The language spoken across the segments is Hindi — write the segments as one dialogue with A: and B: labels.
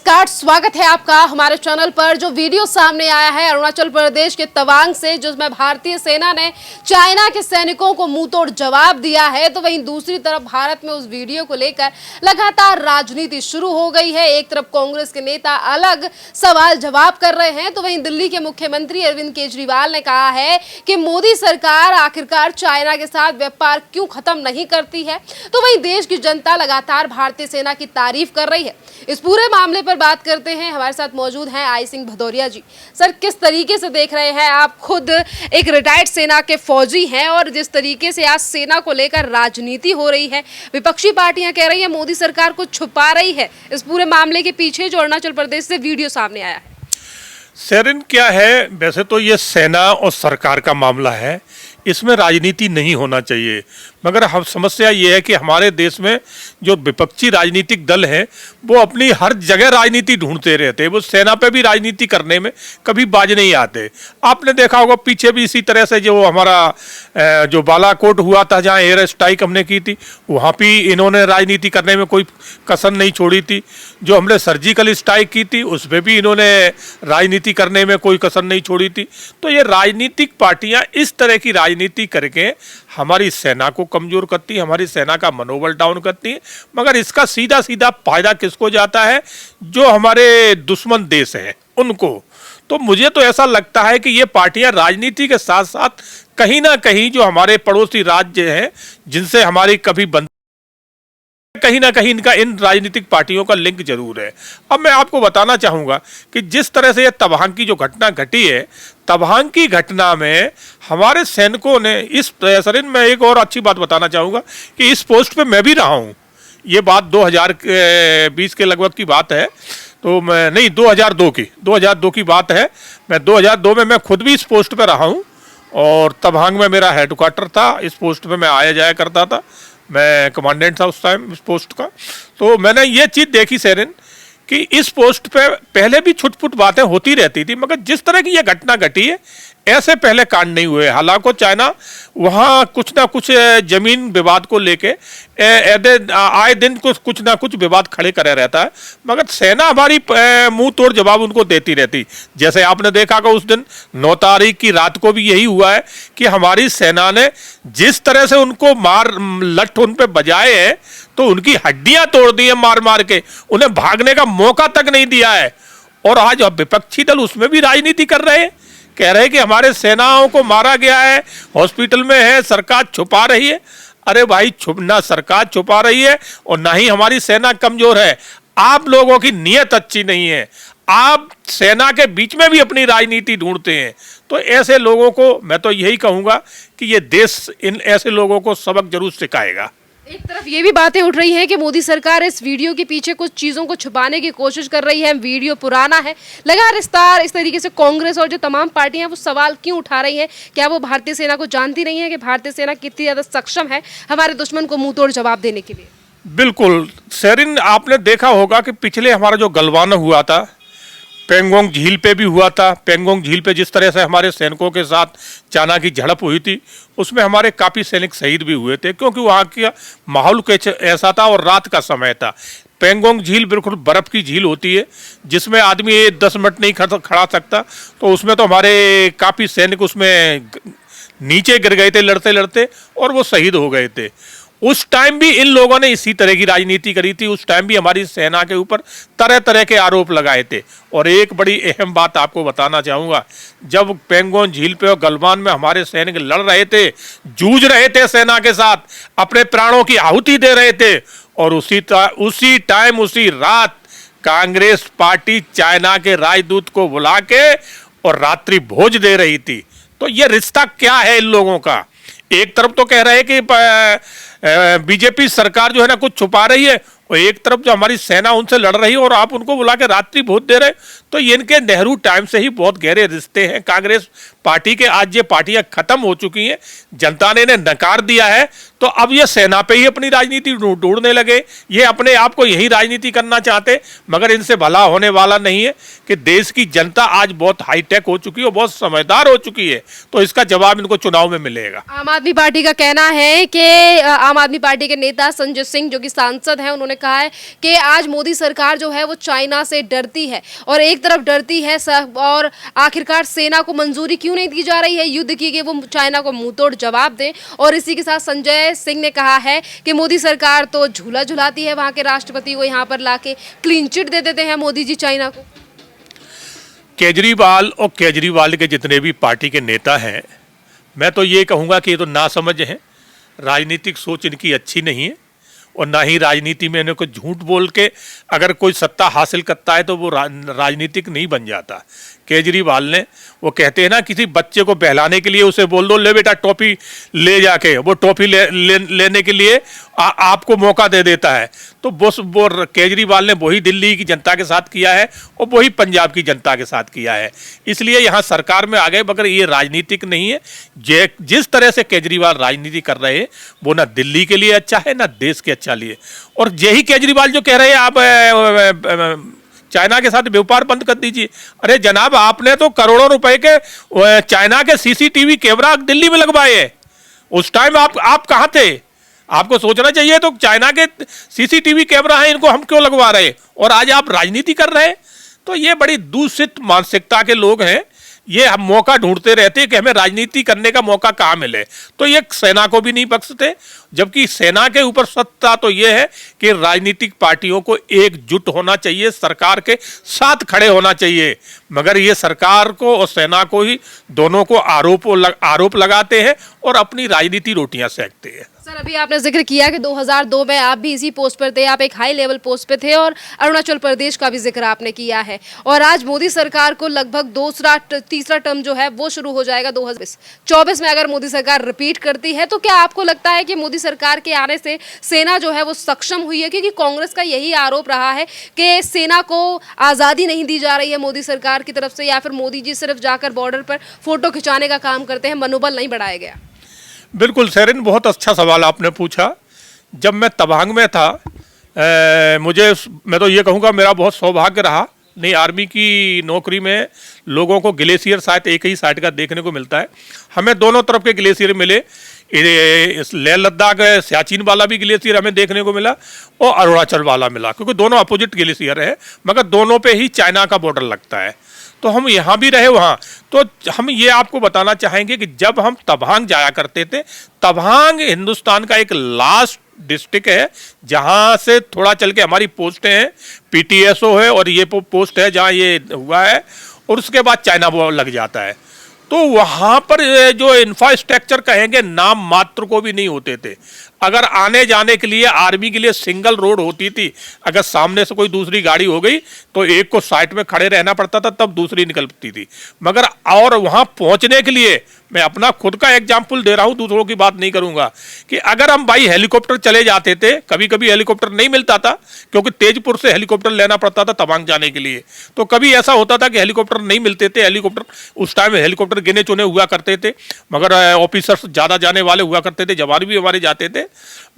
A: स्वागत है आपका हमारे चैनल पर। जो वीडियो सामने आया है अरुणाचल प्रदेश के तवांग से, जिसमें भारतीय सेना ने चाइना के सैनिकों को मुंहतोड़ जवाब दिया है, तो वहीं दूसरी तरफ भारत में उस वीडियो को लेकर लगातार राजनीति शुरू हो गई है। एक तरफ कांग्रेस के नेता अलग सवाल जवाब कर रहे हैं, तो वहीं दिल्ली के मुख्यमंत्री अरविंद केजरीवाल ने कहा है कि मोदी सरकार आखिरकार चाइना के साथ व्यापार क्यों खत्म नहीं करती है। तो वहीं देश की जनता लगातार भारतीय सेना की तारीफ कर रही है। इस पूरे मामले पर बात करते हैं। हमारे साथ मौजूद हैं आई सिंह भदौरिया जी। सर, किस तरीके से देख रहे हैं आप? खुद एक रिटायर्ड सेना के फौजी हैं और जिस तरीके से आज सेना को लेकर राजनीति हो रही है, विपक्षी पार्टियां कह रही है मोदी सरकार को छुपा रही है। इस पूरे मामले के पीछे जो अरुणाचल प्रदेश से वीडियो सामने आया है,
B: सेरिन क्या है? वैसे तो ये सेना और सरकार का मामला है, इसमें राजनीति नहीं होना चाहिए। मगर हम समस्या ये है कि हमारे देश में जो विपक्षी राजनीतिक दल हैं वो अपनी हर जगह राजनीति ढूंढते रहते हैं। वो सेना पे भी राजनीति करने में कभी बाज नहीं आते। आपने देखा होगा पीछे भी इसी तरह से जो हमारा जो बालाकोट हुआ था, जहाँ एयर स्ट्राइक हमने की थी, वहाँ भी इन्होंने राजनीति करने में कोई कसर नहीं छोड़ी थी। जो हमने सर्जिकल स्ट्राइक की थी उसमें भी इन्होंने राजनीति करने में कोई कसर नहीं छोड़ी थी। तो ये राजनीतिक पार्टियाँ इस तरह की राजनीति करके हमारी सेना को कमजोर करती है, हमारी सेना का मनोबल डाउन करती है। मगर इसका सीधा सीधा फायदा किसको जाता है? जो हमारे दुश्मन देश हैं उनको। तो मुझे तो ऐसा लगता है कि ये पार्टियां राजनीति के साथ साथ कहीं ना कहीं जो हमारे पड़ोसी राज्य हैं जिनसे हमारी कभी कहीं ना कहीं इनका इन राजनीतिक पार्टियों का लिंक जरूर है। अब मैं आपको बताना चाहूँगा कि जिस तरह से ये तवांग की जो घटना घटी है, तवांग की घटना में हमारे सैनिकों ने इस सरिन में एक और अच्छी बात बताना चाहूँगा कि इस पोस्ट पे मैं भी रहा हूँ। ये बात 2020 के लगभग की बात है, तो मैं नहीं 2002 की बात है। मैं 2002 में मैं खुद भी इस पोस्ट पे रहा हूँ और तवांग में मेरा हेडक्वार्टर था। इस पोस्ट पे मैं आया जाया करता था, मैं कमांडेंट था उस टाइम इस पोस्ट का। तो मैंने ये चीज़ देखी सेरिन कि इस पोस्ट पे पहले भी छुटपुट बातें होती रहती थी, मगर जिस तरह की ये घटना घटी है ऐसे पहले कांड नहीं हुए। हालांकि चाइना वहाँ कुछ ना कुछ जमीन विवाद को लेके आए दिन कुछ ना कुछ विवाद खड़े करे रहता है, मगर सेना हमारी मुंह तोड़ जवाब उनको देती रहती। जैसे आपने देखा कि उस दिन 9 तारीख की रात को भी यही हुआ है कि हमारी सेना ने जिस तरह से उनको लठ उन पे बजाए हैं तो उनकी हड्डियां तोड़ दी है मार मार के, उन्हें भागने का मौका तक नहीं दिया है। और आज विपक्षी दल उसमें भी राजनीति कर रहे हैं, कह रहे हैं कि हमारे सेनाओं को मारा गया है, हॉस्पिटल में है, सरकार छुपा रही है। अरे भाई, ना सरकार छुपा रही है और ना ही हमारी सेना कमजोर है। आप लोगों की नीयत अच्छी नहीं है, आप सेना के बीच में भी अपनी राजनीति ढूंढते हैं। तो ऐसे लोगों को मैं तो यही कहूँगा कि ये देश इन ऐसे लोगों को सबक जरूर सिखाएगा।
A: एक तरफ ये भी बातें उठ रही हैं कि मोदी सरकार इस वीडियो के पीछे कुछ चीज़ों को छुपाने की कोशिश कर रही है। वीडियो पुराना है, लगातार इस तरीके से कांग्रेस और जो तमाम पार्टियां वो सवाल क्यों उठा रही हैं? क्या वो भारतीय सेना को जानती नहीं है कि भारतीय सेना कितनी ज़्यादा सक्षम है हमारे दुश्मन को मुंहतोड़ जवाब देने के लिए?
B: बिल्कुल सेरिन, आपने देखा होगा कि पिछले हमारा जो गलवान हुआ था पेंगोंग झील पे भी हुआ था। पेंगोंग झील पे जिस तरह से हमारे सैनिकों के साथ चाइना की झड़प हुई थी, उसमें हमारे काफ़ी सैनिक शहीद भी हुए थे, क्योंकि वहाँ का माहौल ऐसा था और रात का समय था। पेंगोंग झील बिल्कुल बर्फ़ की झील होती है जिसमें आदमी 10 मिनट नहीं खड़ा सकता। तो उसमें तो हमारे काफ़ी सैनिक उसमें नीचे गिर गए थे लड़ते लड़ते और वो शहीद हो गए थे। उस टाइम भी इन लोगों ने इसी तरह की राजनीति करी थी। उस टाइम भी हमारी सेना के ऊपर तरह तरह के आरोप लगाए थे। और एक बड़ी अहम बात आपको बताना चाहूँगा, जब पेंगोंग झील पे और गलवान में हमारे सैनिक लड़ रहे थे, जूझ रहे थे सेना के साथ, अपने प्राणों की आहुति दे रहे थे, और उसी टाइम उसी रात कांग्रेस पार्टी चाइना के राजदूत को बुला के और रात्रि भोज दे रही थी। तो ये रिश्ता क्या है इन लोगों का? एक तरफ तो कह रहे हैं कि बीजेपी सरकार जो है ना कुछ छुपा रही है, और एक तरफ जो हमारी सेना उनसे लड़ रही है और आप उनको बुला के रात्रि भोज दे रहे। तो ये इनके नेहरू टाइम से ही बहुत गहरे रिश्ते हैं कांग्रेस पार्टी के आज ये पार्टियां खत्म हो चुकी हैं, जनता ने इन्हें नकार दिया है, तो अब ये सेना पे ही अपनी राजनीति ढूंढने लगे। ये अपने आप को यही राजनीति करना चाहते, मगर इनसे भला होने वाला नहीं है कि देश की जनता आज बहुत हाईटेक हो चुकी है और बहुत समझदार हो चुकी है, तो इसका जवाब इनको चुनाव में मिलेगा।
A: आम आदमी पार्टी का कहना है कि आम आदमी पार्टी के नेता संजय सिंह जो कि सांसद हैं, उन्होंने कहा है कि आज मोदी सरकार जो है वो चाइना से डरती है और एक तरफ डरती है और आखिरकार सेना को मंजूरी क्यों नहीं दी जा रही है युद्ध की कि वो चाइना को मुंहतोड़ जवाब दें। और इसी के साथ संजय सिंह ने कहा है कि मोदी सरकार तो झूला झुलाती है वहां के राष्ट्रपति को, यहाँ पर लाके क्लीन चिट दे देते हैं मोदी जी चाइना को।
B: केजरीवाल और केजरीवाल के जितने भी पार्टी के नेता हैं, मैं तो ये कहूँगा कि ये तो नासमझ हैं, राजनीतिक सोच इनकी अच्छी नहीं है और ना ही राजनीति में इन्हें कोई झूठ बोल के अगर कोई सत्ता हासिल करता है तो वो राजनीतिक नहीं बन जाता। केजरीवाल ने, वो कहते हैं ना, किसी बच्चे को बहलाने के लिए उसे बोल दो ले बेटा टॉफी ले जाके, वो टॉफी लेने के लिए आपको मौका दे देता है। तो वो केजरीवाल ने वही दिल्ली की जनता के साथ किया है और वही पंजाब की जनता के साथ किया है, इसलिए यहाँ सरकार में आ गए, मगर ये राजनीतिक नहीं है। जिस तरह से केजरीवाल राजनीति कर रहे हैं वो ना दिल्ली के लिए अच्छा है ना देश के अच्छा लिए। और यही केजरीवाल जो कह रहे हैं आप चाइना के साथ व्यापार बंद कर दीजिए, अरे जनाब आपने तो करोड़ों रुपए के चाइना के सीसीटीवी कैमरा दिल्ली में लगवाए हैं, उस टाइम आप कहाँ थे? आपको सोचना चाहिए। तो चाइना के सीसीटीवी कैमरा है, इनको हम क्यों लगवा रहे हैं और आज आप राजनीति कर रहे हैं? तो ये बड़ी दूषित मानसिकता के लोग हैं, ये हम मौका ढूंढते रहते हैं कि हमें राजनीति करने का मौका कहाँ मिले, तो ये सेना को भी नहीं बख्शते, जबकि सेना के ऊपर सत्ता तो ये है कि राजनीतिक पार्टियों को एकजुट होना चाहिए, सरकार के साथ खड़े होना चाहिए, मगर ये सरकार को और सेना को ही दोनों को आरोप लगाते हैं और अपनी राजनीति रोटियां सेकते हैं।
A: सर, अभी आपने जिक्र किया कि 2002 में आप भी इसी पोस्ट पर थे, आप एक हाई लेवल पोस्ट पे थे और अरुणाचल प्रदेश का भी जिक्र आपने किया है, और आज मोदी सरकार को लगभग तीसरा टर्म जो है वो शुरू हो जाएगा 2024 में। अगर मोदी सरकार रिपीट करती है तो क्या आपको लगता है कि मोदी सरकार के आने से सेना जो है वो सक्षम हुई है? क्योंकि कांग्रेस का यही आरोप रहा है कि सेना को आज़ादी नहीं दी जा रही है मोदी सरकार की तरफ से, या फिर मोदी जी सिर्फ जाकर बॉर्डर पर फोटो खिंचाने का काम करते हैं, मनोबल नहीं बढ़ाया गया।
B: बिल्कुल सेरिन, बहुत अच्छा सवाल आपने पूछा। जब मैं तवांग में था, मैं तो ये कहूँगा मेरा बहुत सौभाग्य रहा। नहीं, आर्मी की नौकरी में लोगों को ग्लेशियर शायद एक ही साइड का देखने को मिलता है, हमें दोनों तरफ के ग्लेशियर मिले। लेह लद्दाख सियाचिन वाला भी ग्लेशियर हमें देखने को मिला और अरुणाचल वाला मिला, क्योंकि दोनों अपोजिट ग्लेशियर है, मगर दोनों पे ही चाइना का बॉर्डर लगता है। तो हम यहाँ भी रहे वहाँ, तो हम ये आपको बताना चाहेंगे कि जब हम तवांग जाया करते थे, तवांग हिंदुस्तान का एक लास्ट डिस्ट्रिक्ट है जहाँ से थोड़ा चल के हमारी पोस्टें हैं, PTSO है और ये पोस्ट है जहाँ ये हुआ है, और उसके बाद चाइना वो लग जाता है। तो वहाँ पर जो इंफ्रास्ट्रक्चर कहेंगे नाम मात्र को भी नहीं होते थे। अगर आने जाने के लिए आर्मी के लिए सिंगल रोड होती थी, अगर सामने से कोई दूसरी गाड़ी हो गई तो एक को साइड में खड़े रहना पड़ता था, तब दूसरी निकलती थी। मगर और वहाँ पहुँचने के लिए मैं अपना खुद का एग्जाम्पल दे रहा हूँ, दूसरों की बात नहीं करूँगा, कि अगर हम भाई हेलीकॉप्टर चले जाते थे, कभी कभी हेलीकॉप्टर नहीं मिलता था क्योंकि तेजपुर से हेलीकॉप्टर लेना पड़ता था तवांग जाने के लिए, तो कभी ऐसा होता था कि हेलीकॉप्टर नहीं मिलते थे। हेलीकॉप्टर उस टाइम हेलीकॉप्टर गिने चुने हुआ करते थे, मगर ऑफिसर्स ज़्यादा जाने वाले हुआ करते थे, जवान भी हमारे जाते थे,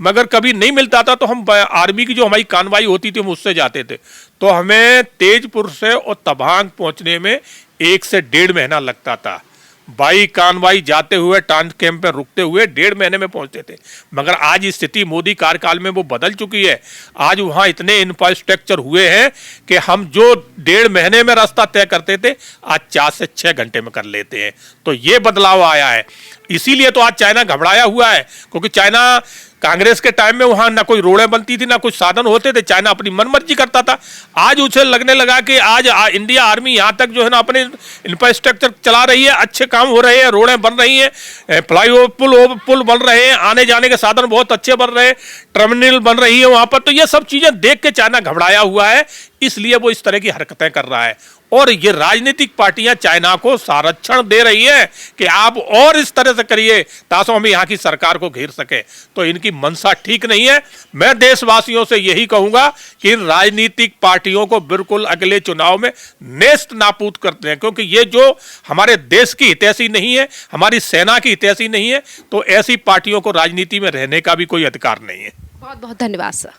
B: मगर कभी नहीं मिलता था तो हम आर्मी की जो हमारी कानवाई होती थी हम उससे जाते थे। तो हमें तेजपुर से और तवांग पहुँचने में 1 से 1.5 महीना लगता था। बाई कानवाई जाते हुए टांग कैंप पे रुकते हुए 1.5 महीने में पहुंचते थे। मगर आज स्थिति मोदी कार्यकाल में वो बदल चुकी है। आज वहां इतने इंफ्रास्ट्रक्चर हुए हैं कि हम जो 1.5 महीने में रास्ता तय करते थे आज 4 से 6 घंटे में कर लेते हैं। तो ये बदलाव आया है, इसीलिए तो आज चाइना घबराया हुआ है, क्योंकि चाइना कांग्रेस के टाइम में वहां ना कोई रोडें बनती थी ना कुछ साधन होते थे, चाइना अपनी मनमर्जी करता था। आज उसे लगने लगा कि आज इंडिया आर्मी यहाँ तक जो है ना अपने इंफ्रास्ट्रक्चर चला रही है, अच्छे काम हो रहे हैं, रोडें बन रही हैं, फ्लाईओवर पुल बन रहे हैं, आने जाने के साधन बहुत अच्छे बन रहे हैं, टर्मिनल बन रही है वहां पर। तो ये सब चीजें देख के चाइना घबराया हुआ है, इसलिए वो इस तरह की हरकतें कर रहा है। और ये राजनीतिक पार्टियां चाइना को संरक्षण दे रही है कि आप और इस तरह से करिए ताकि हम यहाँ की सरकार को घेर सके। तो इनकी मंशा ठीक नहीं है। मैं देशवासियों से यही कहूंगा कि इन राजनीतिक पार्टियों को बिल्कुल अगले चुनाव में नेस्त नाबूद करते हैं, क्योंकि ये जो हमारे देश की हितैषी नहीं है, हमारी सेना की हितैषी नहीं है, तो ऐसी पार्टियों को राजनीति में रहने का भी कोई अधिकार नहीं है।
A: बहुत बहुत धन्यवाद सर।